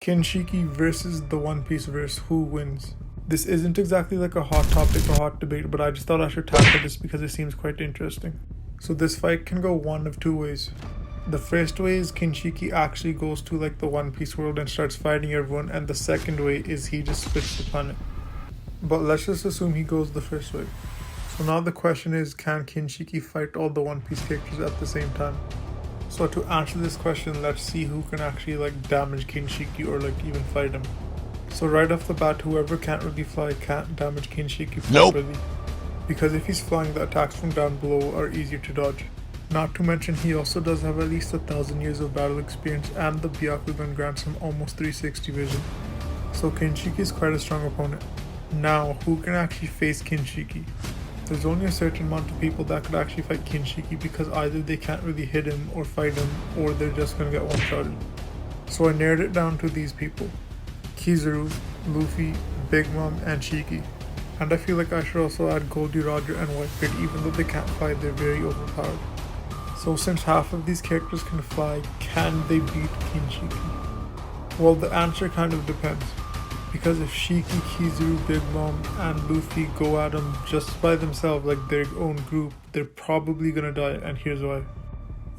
Kinshiki versus the One Piece verse, who wins? This isn't exactly like a hot topic or hot debate, but I just thought I should tackle this because it seems quite interesting. So this fight can go one of two ways. The first way is Kinshiki actually goes to like the One Piece world and starts fighting everyone, and the second way is he just splits the planet. But let's just assume he goes the first way. So now the question is, can Kinshiki fight all the One Piece characters at the same time? So to answer this question, let's see who can actually like damage Kinshiki or like even fight him. So right off the bat, whoever can't really fly can't damage Kinshiki properly. Because if he's flying, the attacks from down below are easier to dodge. Not to mention he also does have at least 1,000 years of battle experience, and the Byakugan grants him almost 360 vision. So Kinshiki is quite a strong opponent. Now, who can actually face Kinshiki? There's only a certain amount of people that could actually fight Kinshiki because either they can't really hit him or fight him, or they're just gonna get one-shotted. So I narrowed it down to these people: Kizaru, Luffy, Big Mom, and Shiki. And I feel like I should also add Goldie Roger and Whitebeard. Even though they can't fly, they're very overpowered. So since half of these characters can fly, can they beat Kinshiki? Well, the answer kind of depends. Because if Shiki, Kizaru, Big Mom, and Luffy go at him just by themselves, like their own group, they're probably gonna die, and here's why.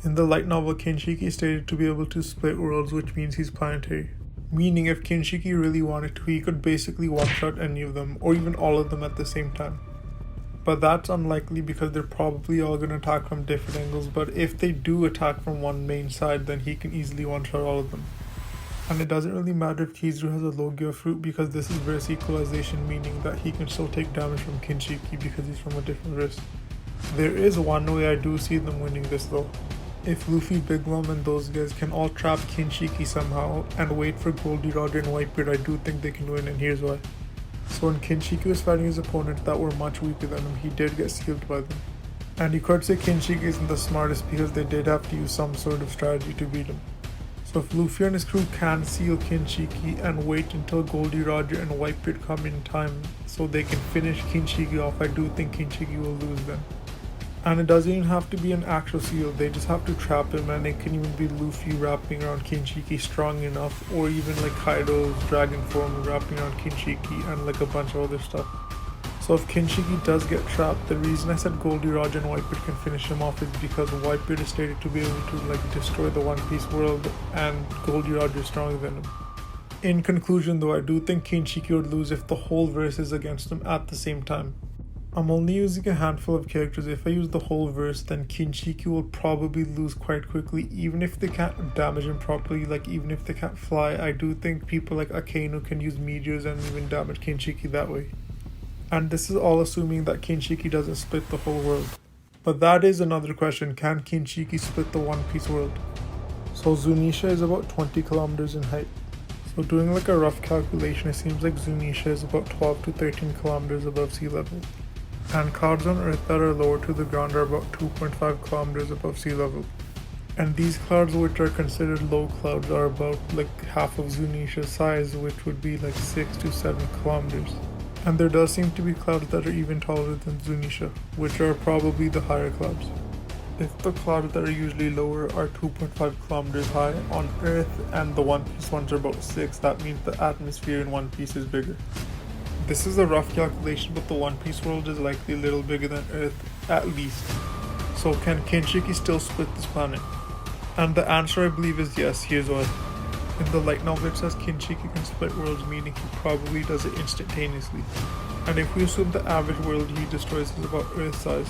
In the light novel, Kinshiki is stated to be able to split worlds, which means he's planetary. Meaning if Kinshiki really wanted to, he could basically one-shot any of them, or even all of them at the same time. But that's unlikely because they're probably all gonna attack from different angles, but if they do attack from one main side, then he can easily one-shot all of them. And it doesn't really matter if Kizaru has a Logia fruit because this is verse equalization, meaning that he can still take damage from Kinshiki because he's from a different verse. There is one way I do see them winning this though. If Luffy, Big Mom, and those guys can all trap Kinshiki somehow and wait for Goldie Roger and Whitebeard, I do think they can win, and here's why. So when Kinshiki was fighting his opponents that were much weaker than him, he did get sealed by them. And you could say Kinshiki isn't the smartest because they did have to use some sort of strategy to beat him. So if Luffy and his crew can seal Kinshiki and wait until Goldie Roger and Whitebeard come in time so they can finish Kinshiki off, I do think Kinshiki will lose then. And it doesn't even have to be an actual seal, they just have to trap him, and it can even be Luffy wrapping around Kinshiki strong enough, or even like Kaido's dragon form wrapping around Kinshiki and like a bunch of other stuff. So if Kinshiki does get trapped, the reason I said Goldie Roger and Whitebeard can finish him off is because Whitebeard is stated to be able to like destroy the One Piece world, and Goldie Roger is stronger than him. In conclusion though, I do think Kinshiki would lose if the whole verse is against him at the same time. I'm only using a handful of characters. If I use the whole verse, then Kinshiki will probably lose quite quickly, even if they can't damage him properly, like even if they can't fly. I do think people like Akainu can use meteors and even damage Kinshiki that way. And this is all assuming that Kinshiki doesn't split the whole world. But that is another question, can Kinshiki split the One Piece world? So Zunisha is about 20 kilometers in height. So doing like a rough calculation, it seems like Zunisha is about 12 to 13 kilometers above sea level. And clouds on Earth that are lower to the ground are about 2.5 kilometers above sea level. And these clouds, which are considered low clouds, are about like half of Zunisha's size, which would be like 6 to 7 kilometers. And there does seem to be clouds that are even taller than Zunisha, which are probably the higher clouds. If the clouds that are usually lower are 2.5 kilometers high on Earth and the One Piece ones are about 6, that means the atmosphere in One Piece is bigger. This is a rough calculation, but the One Piece world is likely a little bigger than Earth, at least. So can Kinshiki still split this planet? And the answer I believe is yes, here's why. In the light novel it says Kinshiki can split worlds, meaning he probably does it instantaneously. And if we assume the average world he destroys is about Earth size,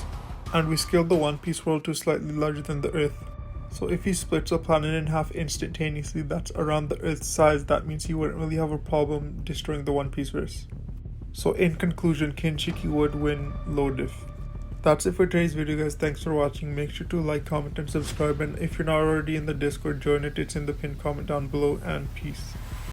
and we scale the One Piece world to slightly larger than the Earth, so if he splits a planet in half instantaneously that's around the Earth's size, that means he wouldn't really have a problem destroying the One Piece verse. So in conclusion, Kinshiki would win low diff. That's it for today's video guys, thanks for watching. Make sure to like, comment and subscribe, and if you're not already in the Discord, join it, it's in the pinned comment down below, and peace.